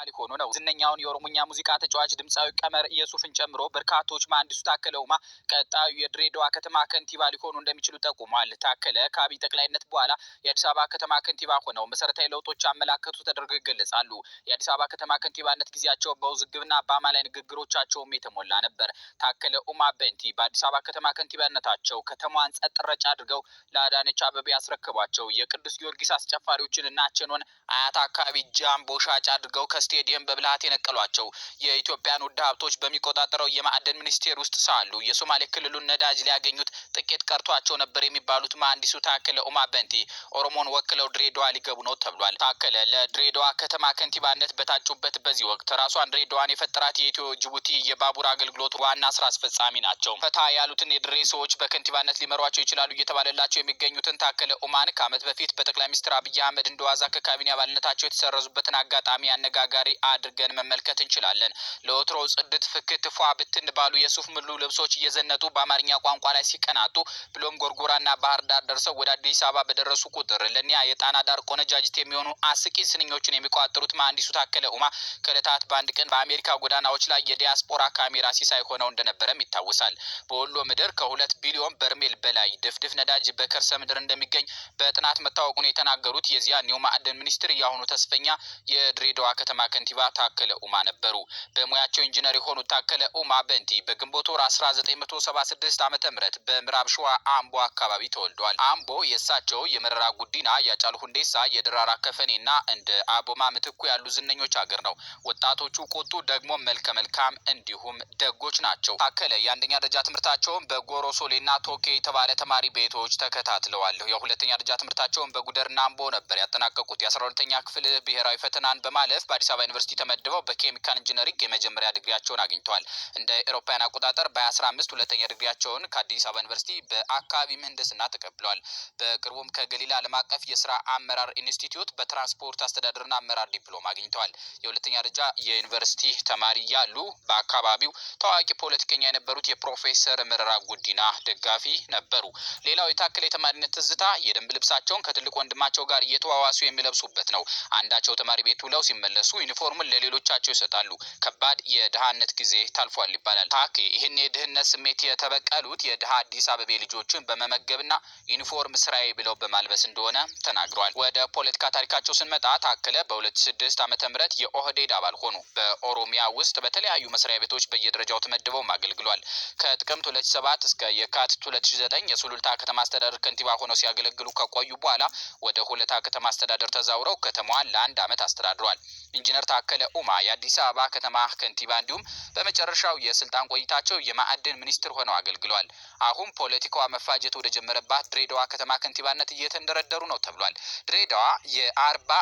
ሊሆኑ ነው። ዝነኛውን የኦሮሞኛ ሙዚቃ ተጫዋች ድምፃዊ ቀመር ኢየሱፍን ጨምሮ በርካቶች መሐንዲሱ ታከለ ኡማ ቀጣዩ የድሬዳዋ ከተማ ከንቲባ ሊሆኑ እንደሚችሉ ጠቁሟል። ታከለ ከአብይ ጠቅላይነት በኋላ የአዲስ አበባ ከተማ ከንቲባ ሆነው መሰረታዊ ለውጦች ያመላከቱ ተደርገው ይገለጻሉ። የአዲስ አበባ ከተማ ከንቲባነት ጊዜያቸው በውዝግብና በአማላይ ንግግሮቻቸውም የተሞላ ነበር። ታከለ ኡማ በንቲ በአዲስ አበባ ከተማ ከንቲባነታቸው ከተማዋን ጸጥ ረጭ አድርገው ለአዳነች አቤቤ ያስረክቧቸው የቅዱስ ጊዮርጊስ አስጨፋሪዎችን እና ቸኖን አያት አካባቢ ጃምቦ ሻጭ አድርገው ከስቴዲየም በብልሃት የነቀሏቸው የኢትዮጵያን ውድ ሀብቶች በሚቆጣጠረው የማዕድን ሚኒስቴር ውስጥ ሳሉ የሶማሌ ክልሉን ነዳጅ ሊያገኙት ጥቂት ቀርቷቸው ነበር የሚባሉት መሐንዲሱ ታከለ ኡማ በንቲ ኦሮሞን ወክለው ድሬዳዋ ሊገቡ ነው ተብሏል። ታከለ ለድሬዳዋ ከተማ ከንቲባነት በታጩበት በዚህ ወቅት ራሷን ድሬዳዋን የፈጠራት የኢትዮ ጅቡቲ የባቡር አገልግሎት ዋና ስራ አስፈጻሚ ናቸው። ፈታ ያሉትን የድሬ ሰዎች በከንቲባነት ሊመሯቸው ይችላሉ እየተባለላቸው የሚገኙትን ታከለ ኡማን ከዓመት በፊት በጠቅላይ ሚኒስትር አብይ አህመድ እንደዋዛ ከካቢኔ አባልነታቸው የተሰረዙበትን አጋጣሚ አነጋጋሪ አድርገን መመልከት እንችላለን። ለወትሮ ጽድት ፍክት ፏ ብትን ባሉ የሱፍ ሙሉ ልብሶች እየዘነጡ በአማርኛ ቋንቋ ላይ ሲቀናጡ ብሎም ጎርጎራና ባህር ዳር ደርሰው ወደ አዲስ አበባ በደረሱ ቁጥር ለኒያ የጣና ዳር ቆነጃጅት የሚሆኑ አስቂኝ ስንኞችን የሚቋጥሩት መሐንዲሱ ታከለ ኡማ ከዕለታት በአንድ ቀን በአሜሪካ ጎዳናዎች ላይ የዲያስፖራ ካሜራ ሲሳይ ሆነው እንደነበረም ይታወሳል። በወሎ ምድር ከ2 ቢሊዮን በርሜል በላይ ድፍድፍ ነዳጅ በከርሰ ምድር እንደሚገኝ በጥናት መታወቁን የተናገሩት የዚያኔው ማዕድን ሚኒስትር የአሁኑ ተስፈኛ የድሬዳዋ ከተማ ከንቲባ ታከለ ኡማ ነበሩ። በሙያቸው ኢንጂነር የሆኑት ታከለ ኡማ በንቲ በግንቦት ወር 1976 ዓመተ ምህረት በምዕራብ ሸዋ አምቦ አካባቢ ተወልደዋል። አምቦ የእሳቸው የመረራ ጉዲና፣ ያጫሉ ሁንዴሳ፣ የደራራ ከፈኔና እንደ አቦማ ምትኩ ያሉ ዝነኞች ሀገር ነው። ወጣቶቹ ቁጡ ደግሞ መልከ መልካም እንዲሁም ደጎች ናቸው። ታከለ የአንደኛ ደረጃ ትምህርታቸውን በጎሮ ሶሌና ቶኬ የተባለ ተማሪ ቤቶች ተከታትለዋል። የሁለተኛ ደረጃ ትምህርታቸውን በጉደርና አምቦ ነበር ያጠናቀቁት። የ12ኛ ክፍል ብሔራዊ ፈተናን በማለፍ በአዲስ አበባ ዩኒቨርሲቲ ተመድበው በኬሚካል ኢንጂነሪንግ የመጀመሪያ ዲግሪያቸውን አግኝተዋል። እንደ አውሮፓውያን አቆጣጠር በ2015 ሁለተኛ ዲግሪያቸውን ከአዲስ አበባ ዩኒቨርሲቲ በአካባቢ ምህንድስና ተቀብለዋል። በቅርቡም ከገሊላ ዓለም አቀፍ የስራ አመራር ኢንስቲትዩት በትራንስፖርት አስተዳደርና አመራር ዲፕሎማ አግኝተዋል። የሁለተኛ ደረጃ የዩኒቨርሲቲ ተማሪ ያሉ በአካባቢው ታዋቂ ፖለቲከኛ የነበሩት የፕሮፌሰር መረራ ጉዲና ደጋፊ ነበሩ። ሌላው የታከለ የተማሪነት ትዝታ የደንብ ልብሳቸውን ከትልቅ ወንድማቸው ጋር እየተዋዋሱ የሚለብሱበት ነው። አንዳቸው ተማሪ ቤት ውለው ሲመለሱ ዩኒፎርሙን ለሌሎቻቸው ይሰጣሉ። ከባድ የድሃነት ጊዜ ታልፏል ይባላል። ታኬ ይህን የድህነት ስሜት የተበቀሉት የድሃ አዲስ አበቤ ልጆችን በመመገብና ዩኒፎርም ስራዬ ብለው በማልበስ እንደሆነ ተናግሯል። ወደ ፖለቲካ ታሪካቸው ስንመጣ ታከለ በ2006 ዓመተ ምህረት የኦህዴድ አባል ሆኑ። በኦሮሚያ ውስጥ በተለያዩ መስሪያ ቤቶች በየደረጃው ተመድበው አገልግሏል። ከጥቅምት 2007 እስከ የካቲት 2009 የሱሉልታ ከተማ አስተዳደር ከንቲባ ሆነው ሲያገለግሉ ከቆዩ በኋላ ወደ ሆለታ ከተማ አስተዳደር ተዛውረው ከተማዋን ለ1 ዓመት አስተዳድረዋል። ኢንጂነር ታከለ ኡማ የአዲስ አበባ ከተማ ከንቲባ እንዲሁም በመጨረሻው የስልጣን ቆይታቸው የማዕድን ሚኒስትር ሆነው አገልግሏል። አሁን ፖለቲካዋ መፋጀት ወደ ጀመረባት ድሬዳዋ ከተማ ከንቲባነት እየተንደረደሩ ነው ተብሏል። ድሬዳዋ የ40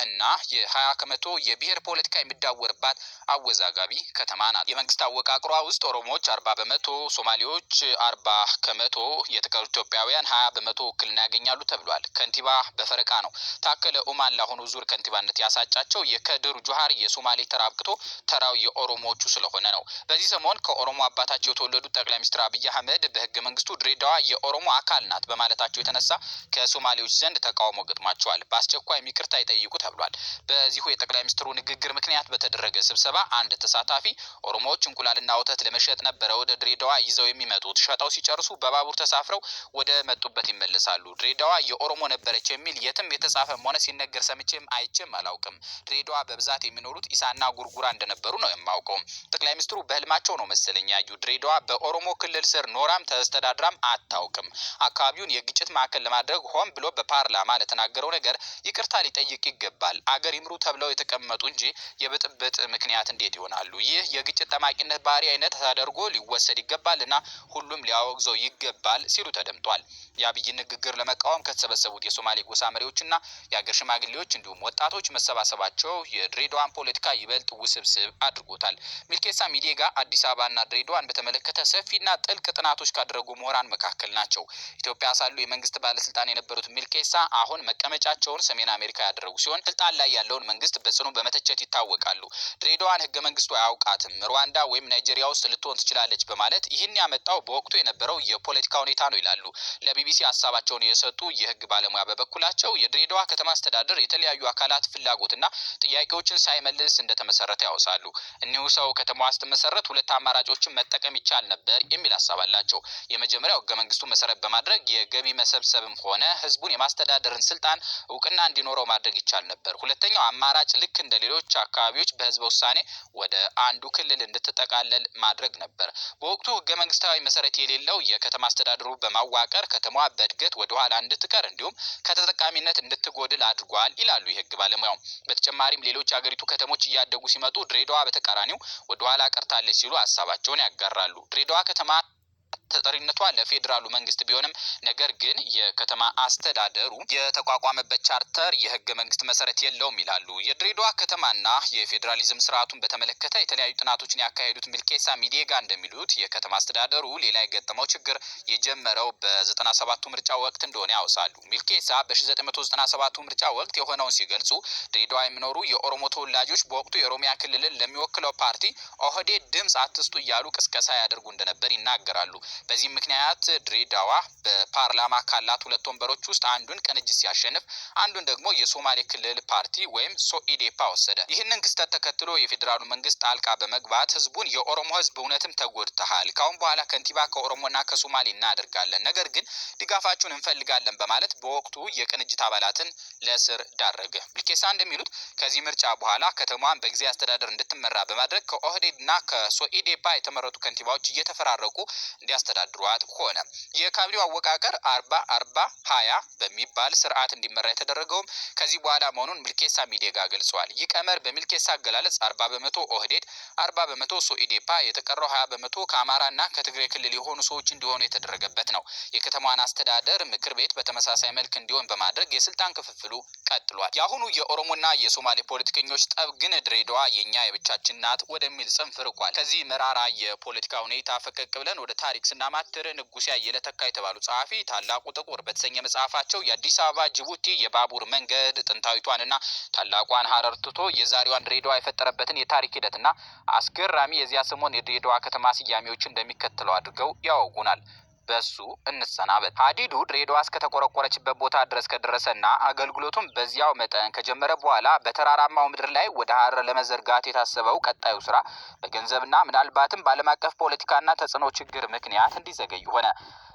እና የ20 ከመቶ የብሔር ፖለቲካ የሚዳወርባት አወዛጋቢ ከተማ ናት። የመንግስት አወቃቅሯ ውስጥ ኦሮሞዎች 40 በመቶ፣ ሶማሌዎች 40 ከመቶ፣ የተቀሩ ኢትዮጵያውያን 20 በመቶ ውክልና ያገኛሉ ተብሏል። ከንቲባ በፈረቃ ነው። ታከለ ኡማን ለአሁኑ ዙር ከንቲባነት ያሳጫቸው የከድር ጁሃር የሶማሌ ተራ አብቅቶ ተራው የኦሮሞዎቹ ስለሆነ ነው። በዚህ ሰሞን ከኦሮሞ አባታቸው የተወለዱት ጠቅላይ ሚኒስትር አብይ አህመድ በህገ መንግስቱ ድሬዳዋ የኦሮሞ አካል ናት በማለታቸው የተነሳ ከሶማሌዎች ዘንድ ተቃውሞ ገጥሟቸዋል። በአስቸኳይ ይቅርታ ይጠይቁ ተብሏል። በዚሁ የጠቅላይ ሚኒስትሩ ንግግር ምክንያት በተደረገ ስብሰባ አንድ ተሳታፊ ኦሮሞዎች እንቁላልና ወተት ለመሸጥ ነበረ ወደ ድሬዳዋ ይዘው የሚመጡት፣ ሸጠው ሲጨርሱ በባቡር ተሳፍረው ወደ መጡበት ይመለሳሉ። ድሬዳዋ የኦሮሞ ነበረች የሚል የትም የተጻፈም ሆነ ሲነገር ሰምቼም አይቼም አላውቅም። ድሬዳዋ በብዛት የሚኖሩት ኢሳና ጉርጉራ እንደነበሩ ነው የማውቀው። ጠቅላይ ሚኒስትሩ በህልማቸው ነው መሰለኝ ያዩ። ድሬዳዋ በኦሮሞ ክልል ስር ኖራም ተስተዳድራም አታውቅም። አካባቢውን የግጭት ማዕከል ለማድረግ ሆን ብሎ በፓርላማ ለተናገረው ነገር ይቅርታ ሊጠይቅ ይገባል። አገር ይምሩ ተብለው የተቀመጡ እንጂ የብጥብጥ ምክንያት እንዴት ይሆናሉ? ይህ የግጭት ጠማቂነት ባህሪ አይነት ተደርጎ ሊወሰድ ይገባልና ሁሉም ሊያወግዘው ይገባል ሲሉ ተደምጧል። የአብይ ንግግር ለመቃወም ከተሰበሰቡት የሶማሌ ጎሳ መሪዎችና የአገር ሽማግሌዎች እንዲሁም ወጣቶች መሰባሰባቸው የድሬዳዋን ፖለቲካ ይበልጥ ውስብስብ አድርጎታል። ሚልኬሳ ሚዴጋ አዲስ አበባና ድሬዳዋን በተመለከተ ሰፊና ጥልቅ ጥናቶች ካደረጉ ምሁራን መካከል ናቸው። ኢትዮጵያ ሳሉ የመንግስት ባለስልጣን የነበሩት ሚልኬሳ አሁን መቀመጫቸውን ሰሜን አሜሪካ ያደረጉ ሲሆን ስልጣን ላይ ያለውን መንግስት በጽኑ በመተቸት ይታወቃሉ። ድሬዳዋን ህገ መንግስቱ አያውቃትም፣ ሩዋንዳ ወይም ናይጄሪያ ውስጥ ልትሆን ትችላለች በማለት ይህን ያመጣው በወቅቱ የነበረው የፖለቲካ ሁኔታ ነው ይላሉ። ለቢቢሲ ሀሳባቸውን የሰጡ የህግ ባለሙያ በበኩላቸው የድሬዳዋ ከተማ አስተዳደር የተለያዩ አካላት ፍላጎትና ጥያቄዎች ጥያቄዎችን ሳይመልስ እንደተመሰረተ ያወሳሉ። እኒሁ ሰው ከተማዋ ስትመሰረት ሁለት አማራጮችን መጠቀም ይቻል ነበር የሚል ሀሳብ አላቸው። የመጀመሪያው ህገ መንግስቱ መሰረት በማድረግ የገቢ መሰብሰብም ሆነ ህዝቡን የማስተዳደርን ስልጣን እውቅና እንዲኖረው ማድረግ ይቻል ነበር። ሁለተኛው አማራጭ ልክ እንደ ሌሎች አካባቢዎች በህዝበ ውሳኔ ወደ አንዱ ክልል እንድትጠቃለል ማድረግ ነበር። በወቅቱ ህገ መንግስታዊ መሰረት የሌለው የከተማ አስተዳደሩ በማዋቀር ከተማዋ በእድገት ወደ ኋላ እንድትቀር እንዲሁም ከተጠቃሚነት እንድትጎድል አድርጓል ይላሉ የህግ ባለሙያው። በተጨማሪም ሌሎች የሀገሪቱ ከተሞች እያደጉ ሲመጡ ድሬዳዋ በተቃራኒው ወደ ኋላ ቀርታለች ሲሉ ሀሳባቸውን ያጋራሉ። ድሬዳዋ ከተማ ተጠሪነቷ ለፌዴራሉ መንግስት ቢሆንም ነገር ግን የከተማ አስተዳደሩ የተቋቋመበት ቻርተር የህገ መንግስት መሰረት የለውም ይላሉ። የድሬዳዋ ከተማና የፌዴራሊዝም ስርዓቱን በተመለከተ የተለያዩ ጥናቶችን ያካሄዱት ሚልኬሳ ሚዴጋ እንደሚሉት የከተማ አስተዳደሩ ሌላ የገጠመው ችግር የጀመረው በ97ቱ ምርጫ ወቅት እንደሆነ ያወሳሉ። ሚልኬሳ በ1997ቱ ምርጫ ወቅት የሆነውን ሲገልጹ ድሬዳዋ የሚኖሩ የኦሮሞ ተወላጆች በወቅቱ የኦሮሚያ ክልልን ለሚወክለው ፓርቲ ኦህዴድ ድምጽ አትስጡ እያሉ ቅስቀሳ ያደርጉ እንደነበር ይናገራሉ። በዚህ ምክንያት ድሬዳዋ በፓርላማ ካላት ሁለት ወንበሮች ውስጥ አንዱን ቅንጅት ሲያሸንፍ አንዱን ደግሞ የሶማሌ ክልል ፓርቲ ወይም ሶኢዴፓ ወሰደ። ይህንን ክስተት ተከትሎ የፌዴራሉ መንግስት ጣልቃ በመግባት ህዝቡን የኦሮሞ ህዝብ እውነትም ተጎድተሃል፣ ካሁን በኋላ ከንቲባ ከኦሮሞና ከሶማሌ እናደርጋለን፣ ነገር ግን ድጋፋችሁን እንፈልጋለን በማለት በወቅቱ የቅንጅት አባላትን ለእስር ዳረገ። ሚልኬሳ እንደሚሉት ከዚህ ምርጫ በኋላ ከተማዋን በጊዜያዊ አስተዳደር እንድትመራ በማድረግ ከኦህዴድና ከሶኢዴፓ የተመረጡ ከንቲባዎች እየተፈራረቁ እንዲያስተዳድሯት ሆነ። የካቢኔው አወቃቀር 40-40-20 በሚባል ስርዓት እንዲመራ የተደረገውም ከዚህ በኋላ መሆኑን ሚልኬሳ ሚዴጋ ገልጿል። ይህ ቀመር በሚልኬሳ አገላለጽ 40% ኦህዴድ፣ 40% ሶኢዴፓ፣ የተቀረው 20% ከአማራና ከትግራይ ክልል የሆኑ ሰዎች እንዲሆኑ የተደረገበት ነው። የከተማዋን አስተዳደር ምክር ቤት በተመሳሳይ መልክ እንዲሆን በማድረግ የስልጣን ክፍፍሉ ቀጥሏል። የአሁኑ የኦሮሞና የሶማሌ ፖለቲከኞች ጠብ ግን ድሬዳዋ የኛ የብቻችን ናት ወደሚል ጽንፍ ርቋል። ከዚህ መራራ የፖለቲካ ሁኔታ ፈቀቅ ብለን ወደ ታሪክ ስናማትር ንጉሴ አየለ ተካ የተባሉ ጸሐፊ ታላቁ ጥቁር በተሰኘ መጽሐፋቸው የአዲስ አበባ ጅቡቲ የባቡር መንገድ ጥንታዊቷንና ታላቋን ሀረር ትቶ የዛሬዋን ድሬዳዋ የፈጠረበትን የታሪክ ሂደትና አስገራሚ የዚያ ሰሞን የድሬዳዋ ከተማ ስያሜዎችን እንደሚከተለው አድርገው ያወጉናል። በሱ እንሰናበት። ሀዲዱ ድሬዳዋ እስከተቆረቆረችበት ቦታ ድረስ ከደረሰና አገልግሎቱም በዚያው መጠን ከጀመረ በኋላ በተራራማው ምድር ላይ ወደ ሀረር ለመዘርጋት የታሰበው ቀጣዩ ስራ በገንዘብና ምናልባትም በዓለም አቀፍ ፖለቲካና ተጽዕኖ ችግር ምክንያት እንዲዘገይ ሆነ።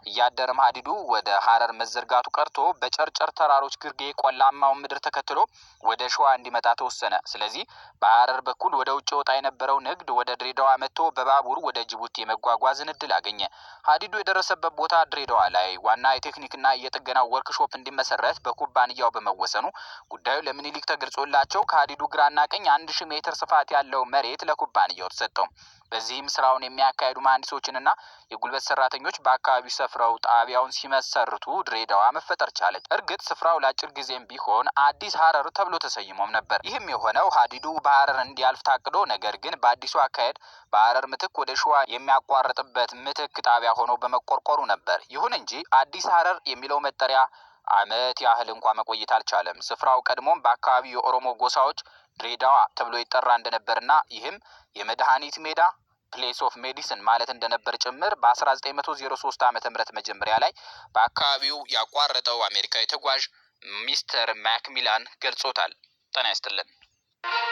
እያደረም ሀዲዱ ወደ ሀረር መዘርጋቱ ቀርቶ በጨርጨር ተራሮች ግርጌ ቆላማው ምድር ተከትሎ ወደ ሸዋ እንዲመጣ ተወሰነ። ስለዚህ በሀረር በኩል ወደ ውጭ ወጣ የነበረው ንግድ ወደ ድሬዳዋ መጥቶ በባቡር ወደ ጅቡቲ የመጓጓዝን እድል አገኘ። ሀዲዱ የደረሰበት ቦታ ድሬዳዋ ላይ ዋና የቴክኒክና የጥገና ወርክሾፕ እንዲመሰረት በኩባንያው በመወሰኑ ጉዳዩ ለምኒልክ ተገልጾላቸው ከሀዲዱ ግራና ቀኝ 1000 ሜትር ስፋት ያለው መሬት ለኩባንያው ተሰጠው። በዚህም ስራውን የሚያካሂዱ መሐንዲሶችንና የጉልበት ሰራተኞች በአካባቢው ሰፍረው ጣቢያውን ሲመሰርቱ ድሬዳዋ መፈጠር ቻለች። እርግጥ ስፍራው ለአጭር ጊዜም ቢሆን አዲስ ሀረር ተብሎ ተሰይሞም ነበር። ይህም የሆነው ሀዲዱ በሀረር እንዲያልፍ ታቅዶ ነገር ግን በአዲሱ አካሄድ በሀረር ምትክ ወደ ሸዋ የሚያቋርጥበት ምትክ ጣቢያ ሆኖ በመቆርቆሩ ነበር። ይሁን እንጂ አዲስ ሀረር የሚለው መጠሪያ ዓመት ያህል እንኳን መቆየት አልቻለም። ስፍራው ቀድሞም በአካባቢው የኦሮሞ ጎሳዎች ድሬዳዋ ተብሎ ይጠራ እንደነበርና ይህም የመድኃኒት ሜዳ ፕሌስ ኦፍ ሜዲሲን ማለት እንደነበር ጭምር በ1903 ዓ.ም መጀመሪያ ላይ በአካባቢው ያቋረጠው አሜሪካዊ ተጓዥ ሚስተር ማክሚላን ገልጾታል። ጤና ይስጥልን።